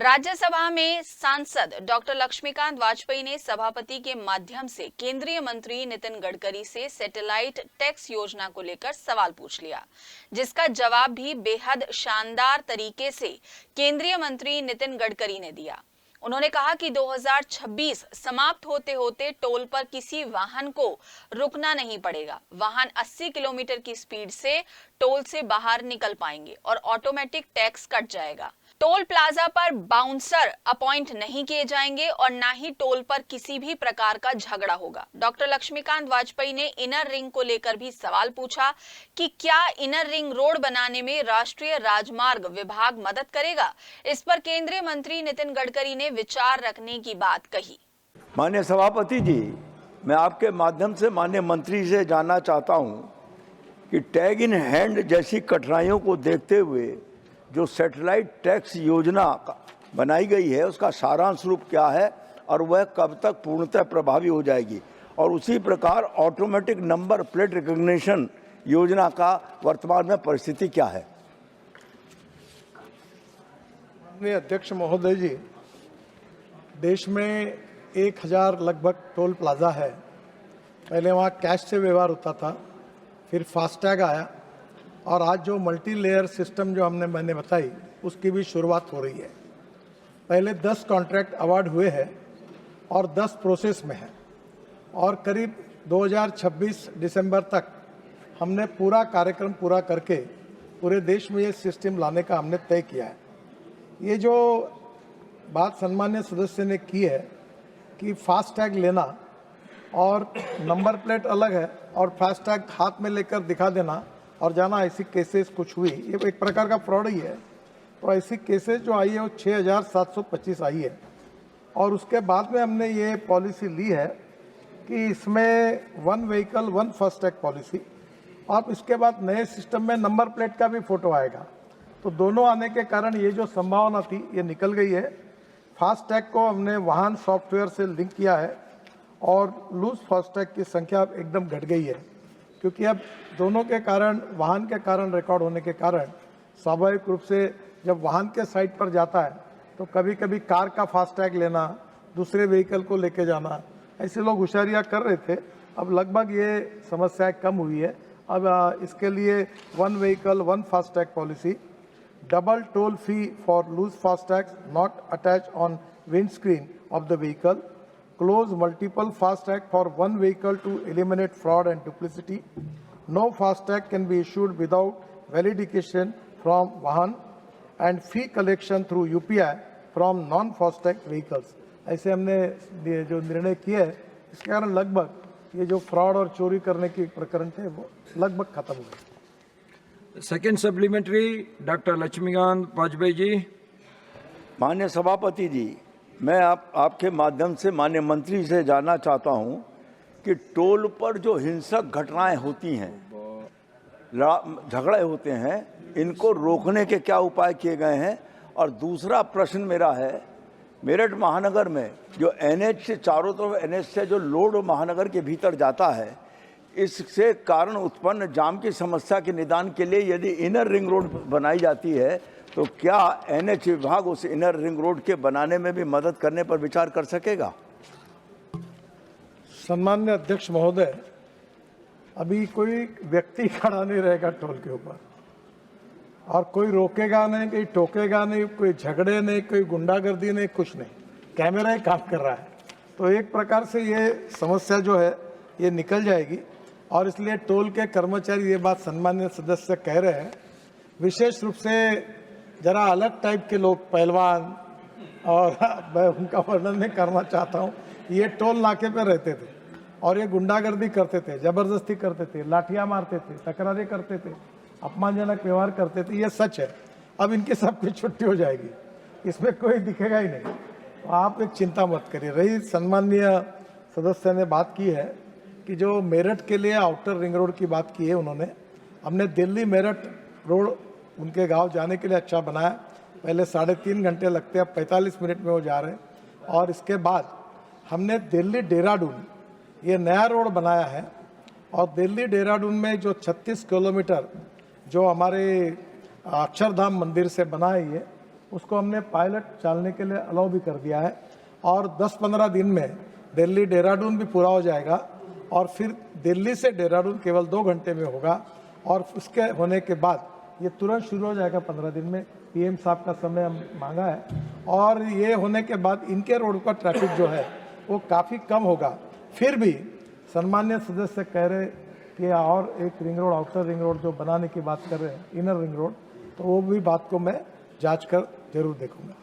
राज्यसभा में सांसद डॉक्टर लक्ष्मीकांत वाजपेयी ने सभापति के माध्यम से केंद्रीय मंत्री नितिन गडकरी से सैटेलाइट टैक्स योजना को लेकर सवाल पूछ लिया, जिसका जवाब भी बेहद शानदार तरीके से केंद्रीय मंत्री नितिन गडकरी ने दिया। उन्होंने कहा कि 2026 समाप्त होते होते टोल पर किसी वाहन को रुकना नहीं पड़ेगा। वाहन 80 किलोमीटर की स्पीड से टोल से बाहर निकल पाएंगे और ऑटोमेटिक टैक्स कट जाएगा। टोल प्लाजा पर बाउंसर अपॉइंट नहीं किए जाएंगे और ना ही टोल पर किसी भी प्रकार का झगड़ा होगा। डॉक्टर लक्ष्मीकांत वाजपेयी ने इनर रिंग को लेकर भी सवाल पूछा कि क्या इनर रिंग रोड बनाने में राष्ट्रीय राजमार्ग विभाग मदद करेगा। इस पर केंद्रीय मंत्री नितिन गडकरी ने विचार रखने की बात कही। माननीय सभापति जी, मैं आपके माध्यम से माननीय मंत्री से जानना चाहता हूं कि टैग इन हैंड जैसी कठिनाइयों को देखते हुए जो सैटेलाइट टैक्स योजना बनाई गई है उसका सारांश रूप क्या है और वह कब तक पूर्णतः प्रभावी हो जाएगी, और उसी प्रकार ऑटोमेटिक नंबर प्लेट रिकॉग्निशन योजना का वर्तमान में परिस्थिति क्या है। माननीय अध्यक्ष महोदय जी, देश में 1000 लगभग टोल प्लाजा है। पहले वहाँ कैश से व्यवहार होता था, फिर फास्टैग आया और आज जो मल्टी लेयर सिस्टम जो मैंने बताई उसकी भी शुरुआत हो रही है। पहले 10 कॉन्ट्रैक्ट अवार्ड हुए हैं और 10 प्रोसेस में हैं और करीब 2026 दिसंबर तक हमने पूरा कार्यक्रम पूरा करके पूरे देश में ये सिस्टम लाने का हमने तय किया है। ये जो बात सम्मान्य सदस्य ने की है कि फास्टैग लेना और नंबर प्लेट अलग है और फास्टैग हाथ में लेकर दिखा देना और जाना, ऐसी केसेस कुछ हुई, ये एक प्रकार का फ्रॉड ही है। तो ऐसी केसेस जो आई है वो 6725 आई है और उसके बाद में हमने ये पॉलिसी ली है कि इसमें 1 व्हीकल 1 फास्टैग पॉलिसी, और इसके बाद नए सिस्टम में नंबर प्लेट का भी फोटो आएगा। तो दोनों आने के कारण ये जो संभावना थी ये निकल गई है। फास्टैग को हमने वाहन सॉफ्टवेयर से लिंक किया है और लूज फास्टैग की संख्या एकदम घट गई है, क्योंकि अब दोनों के कारण, वाहन के कारण रिकॉर्ड होने के कारण स्वाभाविक रूप से जब वाहन के साइट पर जाता है तो कभी कभी कार का फास्टैग लेना, दूसरे व्हीकल को लेके जाना, ऐसे लोग होशियारियाँ कर रहे थे। अब लगभग ये समस्या कम हुई है। अब इसके लिए 1 vehicle 1 FASTag policy, double toll fee for loose FASTag not attach on windscreen of the vehicle, close multiple FASTag for 1 vehicle to eliminate fraud and duplicity. No FASTag can be issued without validation from Vahan, and fee collection through UPI from non-FASTag vehicles. ऐसे हमने जो निर्णय किया है, इसके कारण लगभग ये जो फ्रॉड और चोरी करने के प्रकरण थे वो लगभग खत्म हो गए। Second supplementary doctor Laxmikant Vajpayee ji. माननीय सभापति जी, मैं आपके माध्यम से माननीय मंत्री से जानना चाहता हूं कि टोल पर जो हिंसक घटनाएं होती हैं, झगड़े होते हैं, इनको रोकने के क्या उपाय किए गए हैं। और दूसरा प्रश्न मेरा है, मेरठ महानगर में जो NH से चारों तरफ NH से जो लोड महानगर के भीतर जाता है, इससे कारण उत्पन्न जाम की समस्या के निदान के लिए यदि इनर रिंग रोड बनाई जाती है तो क्या NH विभाग उस इनर रिंग रोड के बनाने में भी मदद करने पर विचार कर सकेगा। सम्मान्य अध्यक्ष महोदय, अभी कोई व्यक्ति खड़ा नहीं रहेगा टोल के ऊपर और कोई रोकेगा नहीं, कोई टोकेगा नहीं, कोई झगड़े नहीं, कोई गुंडागर्दी नहीं, कुछ नहीं। कैमरा ही काम कर रहा है। तो एक प्रकार से ये समस्या जो है ये निकल जाएगी और इसलिए टोल के कर्मचारी, ये बात सम्मान्य सदस्य कह रहे हैं, विशेष रूप से जरा अलग टाइप के लोग, पहलवान, और मैं उनका वर्णन नहीं करना चाहता हूँ, ये टोल नाके पे रहते थे और ये गुंडागर्दी करते थे, जबरदस्ती करते थे, लाठियाँ मारते थे, तकरारें करते थे, अपमानजनक व्यवहार करते थे। ये सच है। अब इनकी सबकी छुट्टी हो जाएगी, इसमें कोई दिखेगा ही नहीं। तो आप एक चिंता मत करिए। रही सम्माननीय सदस्य ने बात की है कि जो मेरठ के लिए आउटर रिंग रोड की बात की है उन्होंने, हमने दिल्ली मेरठ रोड उनके गांव जाने के लिए अच्छा बनाया। पहले 3.5 घंटे लगते हैं, अब 45 मिनट में वो जा रहे हैं। और इसके बाद हमने दिल्ली देहरादून ये नया रोड बनाया है और दिल्ली देहरादून में जो 36 किलोमीटर जो हमारे अक्षरधाम मंदिर से बना है, उसको हमने पायलट चलने के लिए अलाउ भी कर दिया है और 10-15 दिन में दिल्ली देहरादून भी पूरा हो जाएगा और फिर दिल्ली से देहरादून केवल 2 घंटे में होगा और उसके होने के बाद ये तुरंत शुरू हो जाएगा 15 दिन में। पीएम साहब का समय हम मांगा है और ये होने के बाद इनके रोड का ट्रैफिक जो है वो काफ़ी कम होगा। फिर भी सम्मान्य सदस्य कह रहे कि और एक ring road, outer ring road जो बनाने की बात कर रहे हैं, इनर रिंग रोड, तो वो भी बात को मैं जांच कर जरूर देखूंगा।